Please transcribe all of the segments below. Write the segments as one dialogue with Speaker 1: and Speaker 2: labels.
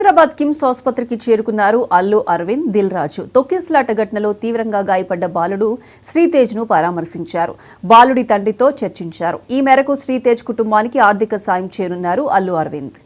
Speaker 1: హైదరాబాద్ కిమ్స్ ఆసుపత్రికి చేరుకున్నారు అల్లు అరవింద్, దిల్ రాజు. తొక్కిసలాట ఘటనలో తీవ్రంగా గాయపడ్డ బాలుడు శ్రీతేజ్ ను పరామర్శించారు. బాలుడి తండ్రితో చర్చించారు. ఈ మేరకు శ్రీతేజ్ కుటుంబానికి ఆర్థిక సాయం చేయనున్నారు అల్లు అరవింద్.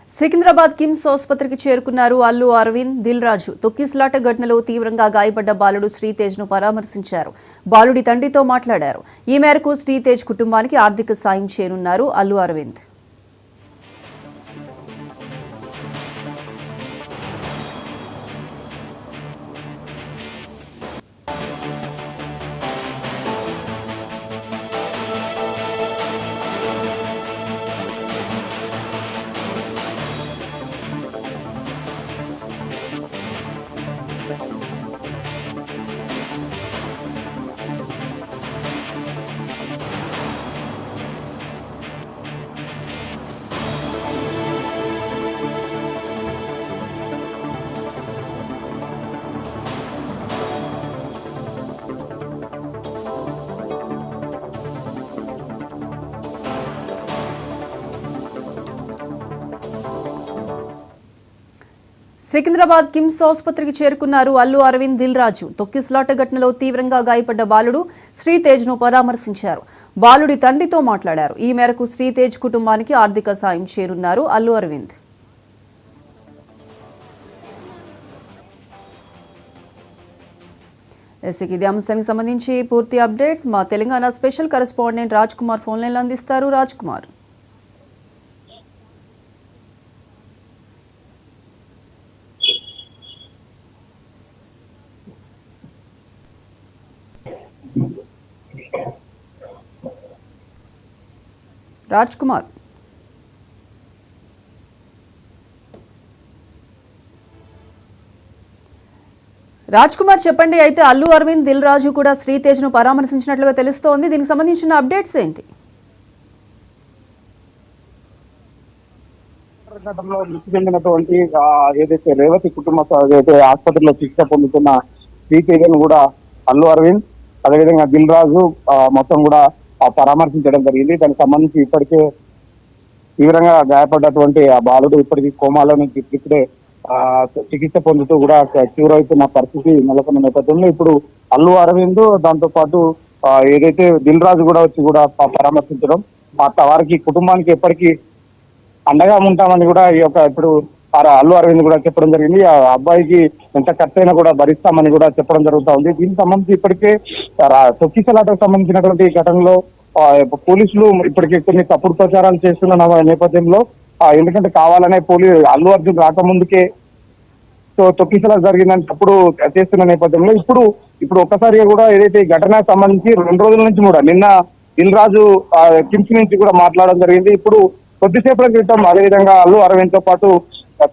Speaker 1: సికింద్రాబాద్ కిమ్స్ ఆసుపత్రికి చేరుకున్నారు అల్లు అరవింద్, దిల్ రాజు. తొక్కిసలాట ఘటనలో తీవ్రంగా గాయపడ్డ బాలుడు శ్రీతేజ్ ను పరామర్శించారు. బాలుడి తండ్రితో మాట్లాడారు. ఈ మేరకు శ్రీతేజ్ కుటుంబానికి ఆర్థిక సాయం చేయనున్నారు అల్లు అరవింద్. సికింద్రాబాద్ కిమ్స్ ఆసుపత్రికి చేరుకున్నారు అల్లు అరవింద్, దిల్ రాజు. తొక్కిసలాట ఘటనలో తీవ్రంగా గాయపడ్డ బాలుడు శ్రీతేజ్ ను పరామర్శించారు. బాలుడి తండ్రితో మాట్లాడారు. ఈ మేరకు శ్రీతేజ్ కుటుంబానికి ఆర్థిక సాయం చేయనున్నారు అల్లు అరవింద్. ఇదే అంశానికి సంబంధించి పూర్తి అప్డేట్స్ మా Telangana special correspondent Raj Kumar phone లైన్లో అందిస్తారు. రాజ్ కుమార్. రాజ్ కుమార్ చెప్పండి. అయితే అల్లు అరవింద్, దిల్ రాజు కూడా శ్రీతేజ్ ను పరామర్శించినట్లుగా తెలుస్తోంది. దీనికి సంబంధించిన అప్డేట్స్ ఏంటి?
Speaker 2: ఘటనలో మృతి చెందినటువంటి ఏదైతే రేవతి కుటుంబ ఏదైతే ఆసుపత్రిలో చికిత్స పొందుతున్న శ్రీతేజను కూడా అల్లు అరవింద్, అదేవిధంగా దిల్ రాజు మొత్తం కూడా పరామర్శించడం జరిగింది. దానికి సంబంధించి ఇప్పటికే తీవ్రంగా గాయపడ్డటువంటి ఆ బాలుడు ఇప్పటికీ కోమాలో నుంచి ఇప్పుడే చికిత్స పొందుతూ కూడా క్యూర్ అవుతున్న పరిస్థితి నెలకొన్న నేపథ్యంలో ఇప్పుడు అల్లు అరవింద్, దాంతో పాటు ఏదైతే దిల్ రాజు కూడా వచ్చి కూడా పరామర్శించడం, వారికి కుటుంబానికి ఎప్పటికీ అండగా ఉంటామని కూడా ఈ యొక్క ఇప్పుడు అల్లు అరవింద్ కూడా చెప్పడం జరిగింది. ఆ అబ్బాయికి ఎంత ఖర్చైనా కూడా భరిస్తామని కూడా చెప్పడం జరుగుతూ ఉంది. దీనికి సంబంధించి ఇప్పటికే తొక్కిసలాటకు సంబంధించినటువంటి ఘటనలో పోలీసులు ఇప్పటికే కొన్ని తప్పుడు ప్రచారాలు చేస్తున్న నేపథ్యంలో, ఎందుకంటే కావాలనే అల్లు అర్జున్ రాకముందుకే తొక్కిసలాట జరిగిందని తప్పుడు చేస్తున్న నేపథ్యంలో ఇప్పుడు ఒక్కసారిగా కూడా ఏదైతే ఈ ఘటనకు సంబంధించి 2 రోజుల నుంచి కూడా నిన్న దిల్ రాజు కిమ్స్ నుంచి కూడా మాట్లాడడం జరిగింది. ఇప్పుడు కొద్దిసేపటి క్రితం అదేవిధంగా అల్లు అరవింద్ తో పాటు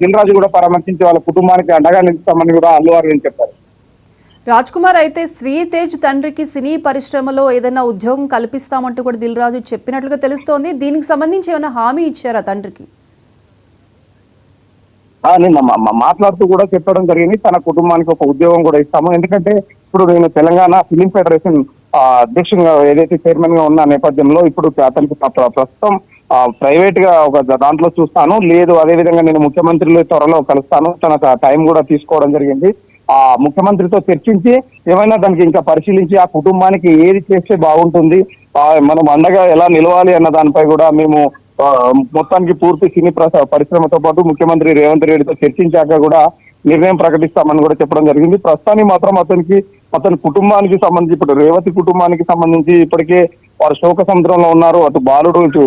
Speaker 2: దిల్ రాజు కూడా పరామర్శించి వాళ్ళ కుటుంబానికి అండగా నిలుస్తామని కూడా అల్లు అరవింద్ చెప్పారు.
Speaker 1: రాజ్ కుమార్, అయితే శ్రీతేజ్ తండ్రికి సినీ పరిశ్రమలో ఏదైనా ఉద్యోగం కల్పిస్తామంటూ కూడా దిల్ రాజు చెప్పినట్లుగా తెలుస్తోంది. దీనికి సంబంధించి ఏమైనా హామీ ఇచ్చారా తండ్రికి?
Speaker 2: నిన్న మాట్లాడుతూ కూడా చెప్పడం జరిగింది. తన కుటుంబానికి ఒక ఉద్యోగం కూడా ఇస్తాము, ఎందుకంటే ఇప్పుడు నేను తెలంగాణ ఫిలిం ఫెడరేషన్ అధ్యక్షునిగా ఏదైతే చైర్మన్ గా ఉన్న నేపథ్యంలో ఇప్పుడు అతనికి ప్రస్తుతం ప్రైవేట్ గా ఒక దాంట్లో చూస్తాను, లేదు అదేవిధంగా నేను ముఖ్యమంత్రిలో త్వరలో కలుస్తాను, తన టైం కూడా తీసుకోవడం జరిగింది. ముఖ్యమంత్రితో చర్చించి ఏమైనా దానికి ఇంకా పరిశీలించి ఆ కుటుంబానికి ఏది చేస్తే బాగుంటుంది, మనం అండగా ఎలా నిలవాలి అన్న దానిపై కూడా మేము మొత్తానికి పూర్తి సినీ పరిశ్రమతో పాటు ముఖ్యమంత్రి రేవంత్ రెడ్డితో చర్చించాక కూడా నిర్ణయం ప్రకటిస్తామని కూడా చెప్పడం జరిగింది. ప్రస్తుతానికి మాత్రం అతని కుటుంబానికి సంబంధించి ఇప్పుడు రేవతి కుటుంబానికి సంబంధించి ఇప్పటికే వారు శోక సముద్రంలో ఉన్నారు. అటు బాలుడు ఇటు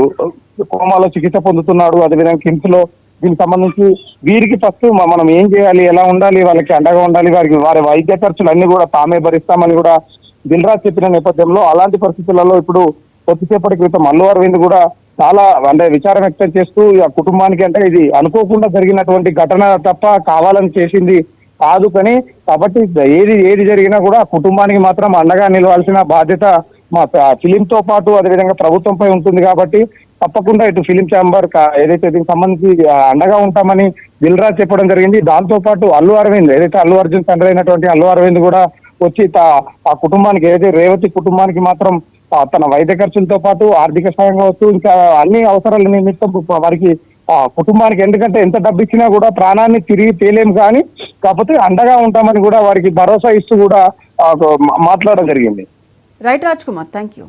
Speaker 2: కోమాలో చికిత్స పొందుతున్నాడు, అదేవిధంగా కిమ్స్ లో. దీనికి సంబంధించి వీరికి ఫస్ట్ మనం ఏం చేయాలి, ఎలా ఉండాలి, వాళ్ళకి అండగా ఉండాలి, వారి వైద్య ఖర్చులు అన్ని కూడా తామే భరిస్తామని కూడా దిల్ రాజు చెప్పిన నేపథ్యంలో అలాంటి పరిస్థితులలో ఇప్పుడు కొద్దిసేపటి క్రితం అల్లు అరవింద్ కూడా చాలా విచారం వ్యక్తం చేస్తూ ఆ కుటుంబానికి ఇది అనుకోకుండా జరిగినటువంటి ఘటన తప్ప కావాలని చేసింది కాదు, కాబట్టి ఏది జరిగినా కూడా కుటుంబానికి మాత్రం అండగా నిలవాల్సిన బాధ్యత మా ఫిలిం తో పాటు అదేవిధంగా ప్రభుత్వంపై ఉంటుంది. కాబట్టి తప్పకుండా ఇటు ఫిలిం ఛాంబర్ ఏదైతే దీనికి సంబంధించి అండగా ఉంటామని దిల్ రాజు చెప్పడం జరిగింది. దాంతో పాటు అల్లు అరవింద్ ఏదైతే అల్లు అర్జున్ తండ్రి అయినటువంటి అల్లు అరవింద్ కూడా వచ్చి ఆ కుటుంబానికి ఏదైతే రేవతి కుటుంబానికి మాత్రం తన వైద్య ఖర్చులతో పాటు ఆర్థిక సాయం కావచ్చు, ఇంకా అన్ని అవసరాల నిమిత్తం వారికి కుటుంబానికి, ఎందుకంటే ఎంత డబ్బు ఇచ్చినా కూడా ప్రాణాన్ని తిరిగి తేలేం, కానీ కాకపోతే అండగా ఉంటామని కూడా వారికి భరోసా ఇస్తూ కూడా మాట్లాడడం జరిగింది.
Speaker 1: Right Raj Kumar, thank you.